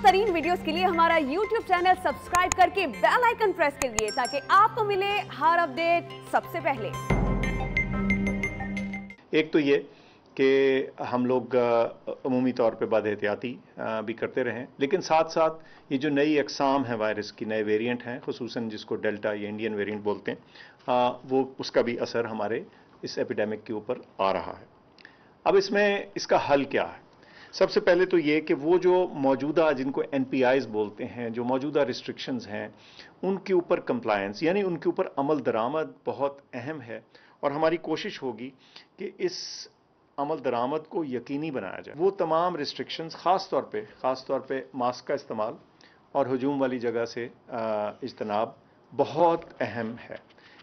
तरीन वीडियोस के लिए हमारा YouTube चैनल सब्सक्राइब करके बेल आइकन प्रेस करिए ताकि आपको मिले हर अपडेट सबसे पहले। एक तो ये कि हम लोग अमूमी तौर पे बद एहतियाती भी करते रहें, लेकिन साथ साथ ये जो नई अक़साम है वायरस की, नए वेरिएंट हैं, खुसूसन जिसको डेल्टा या इंडियन वेरिएंट बोलते हैं, वो उसका भी असर हमारे इस एपिडेमिक के ऊपर आ रहा है। अब इसमें इसका हल क्या है? सबसे पहले तो ये कि वो जो मौजूदा, जिनको NPIs बोलते हैं, जो मौजूदा रिस्ट्रिक्शंस हैं, उनके ऊपर कंप्लायंस यानी उनके ऊपर अमल दरामद बहुत अहम है, और हमारी कोशिश होगी कि इस अमल दरामद को यकीनी बनाया जाए। वो तमाम रिस्ट्रिक्शंस ख़ास तौर पे मास्क का इस्तेमाल और हजूम वाली जगह से इज्तनाब बहुत अहम है।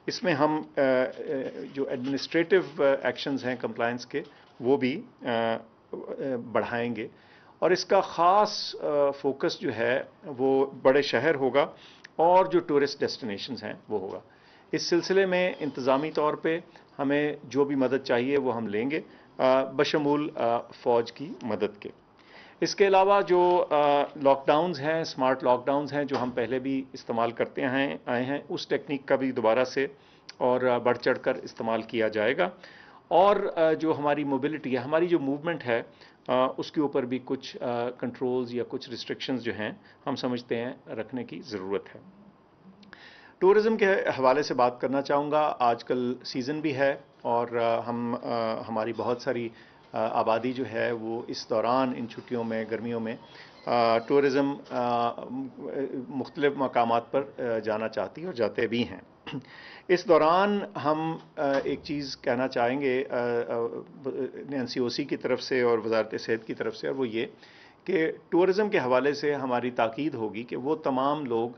इसमें हम जो एडमिनिस्ट्रेटिव एक्शंस हैं कंप्लायंस के, वो भी बढ़ाएंगे, और इसका ख़ास फोकस जो है वो बड़े शहर होगा और जो टूरिस्ट डेस्टिनेशंस हैं वो होगा। इस सिलसिले में इंतज़ामी तौर पे हमें जो भी मदद चाहिए वो हम लेंगे, बशमूल फ़ौज की मदद के। इसके अलावा जो लॉकडाउन्स हैं, स्मार्ट लॉकडाउन्स हैं, जो हम पहले भी इस्तेमाल करते आए हैं, उस टेक्निक का भी दोबारा से और बढ़ चढ़ कर इस्तेमाल किया जाएगा। और जो हमारी मोबिलिटी है, हमारी जो मूवमेंट है, उसके ऊपर भी कुछ कंट्रोल्स या कुछ रिस्ट्रिक्शंस जो हैं हम समझते हैं रखने की ज़रूरत है। टूरिज़म के हवाले से बात करना चाहूँगा। आजकल सीज़न भी है और हमारी बहुत सारी आबादी जो है वो इस दौरान, इन छुट्टियों में, गर्मियों में टूरिज़म मुख्तलिफ़ मकामात पर जाना चाहती है और जाते भी हैं। इस दौरान हम एक चीज़ कहना चाहेंगे NCOC की तरफ से और वज़ारत सेहत की तरफ से, और वो ये कि टूरिज़म के हवाले से हमारी ताकीद होगी कि वो तमाम लोग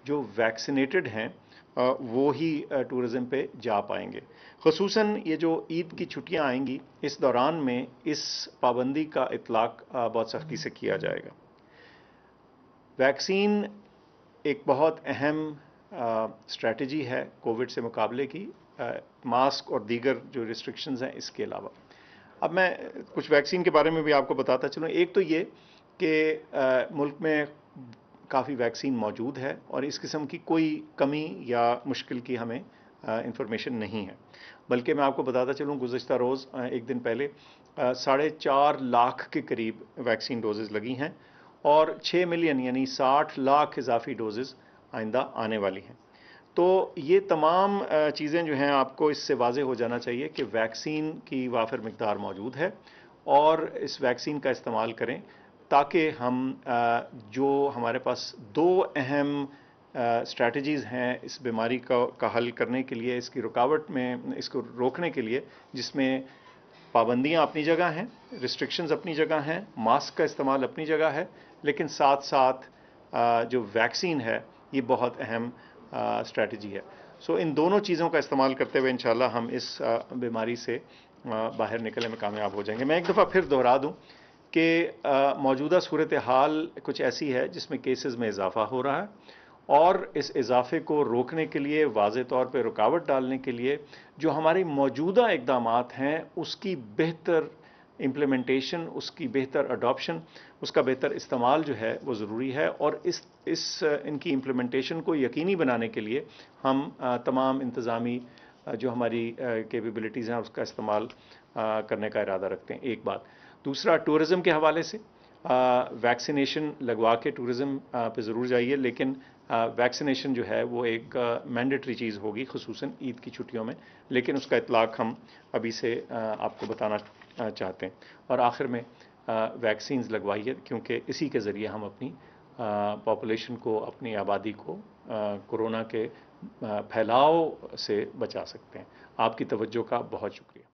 जो वैक्सीनेटेड हैं वो ही टूरिज़म पे जा पाएंगे। ख़ुसूसन ये जो ईद की छुट्टियां आएंगी, इस दौरान में इस पाबंदी का इतलाक़ बहुत सख्ती से किया जाएगा। वैक्सीन एक बहुत अहम स्ट्रैटेजी है कोविड से मुकाबले की, मास्क और दीगर जो रिस्ट्रिक्शंस हैं इसके अलावा। अब मैं कुछ वैक्सीन के बारे में भी आपको बताता चलूँ। एक तो ये कि मुल्क में काफ़ी वैक्सीन मौजूद है और इस किस्म की कोई कमी या मुश्किल की हमें इंफॉर्मेशन नहीं है, बल्कि मैं आपको बताता चलूँ, गुज़श्ता रोज़ एक दिन पहले 4.5 लाख के करीब वैक्सीन डोजेज़ लगी हैं और 6 मिलियन यानी 60 लाख इजाफी डोजेज़ आइंदा आने वाली हैं। तो ये तमाम चीज़ें जो हैं, आपको इससे वाज़े हो जाना चाहिए कि वैक्सीन की वाफिर मिक़दार मौजूद है और इस वैक्सीन का इस्तेमाल करें ताकि हम जो हमारे पास दो अहम स्ट्रैटेजीज़ हैं इस बीमारी का हल करने के लिए, इसकी रुकावट में, इसको रोकने के लिए, जिसमें पाबंदियां अपनी जगह हैं, रिस्ट्रिक्शंस अपनी जगह हैं, मास्क का इस्तेमाल अपनी जगह है, लेकिन साथ साथ जो वैक्सीन है ये बहुत अहम स्ट्रैटेजी है। सो इन दोनों चीज़ों का इस्तेमाल करते हुए इंशाल्लाह हम इस बीमारी से बाहर निकलने में कामयाब हो जाएंगे। मैं एक दफ़ा फिर दोहरा दूं कि मौजूदा सूरत हाल कुछ ऐसी है जिसमें केसेस में इजाफा हो रहा है, और इस इजाफे को रोकने के लिए, वाज़े तौर पे रुकावट डालने के लिए, जो हमारी मौजूदा इक़दामात हैं उसकी बेहतर इम्प्लीमेंटेशन, उसकी बेहतर अडॉप्शन, उसका बेहतर इस्तेमाल जो है वो ज़रूरी है। और इनकी इम्प्लीमेंटेशन को यकीनी बनाने के लिए हम तमाम इंतज़ामी जो हमारी कैपेबिलिटीज़ हैं उसका इस्तेमाल करने का इरादा रखते हैं। एक बात। दूसरा, टूरिज़म के हवाले से वैक्सीनेशन लगवा के टूरिज़म पे ज़रूर जाइए, लेकिन वैक्सीनेशन जो है वो एक मैंडेटरी चीज़ होगी, ख़ुसूसन ईद की छुट्टियों में, लेकिन उसका इतलाक़ हम अभी से आपको बताना चाहते हैं। और आखिर में वैक्सीन्स लगवाइए, क्योंकि इसी के ज़रिए हम अपनी पॉपुलेशन को, अपनी आबादी को कोरोना के फैलाव से बचा सकते हैं। आपकी तवज्जो का बहुत शुक्रिया।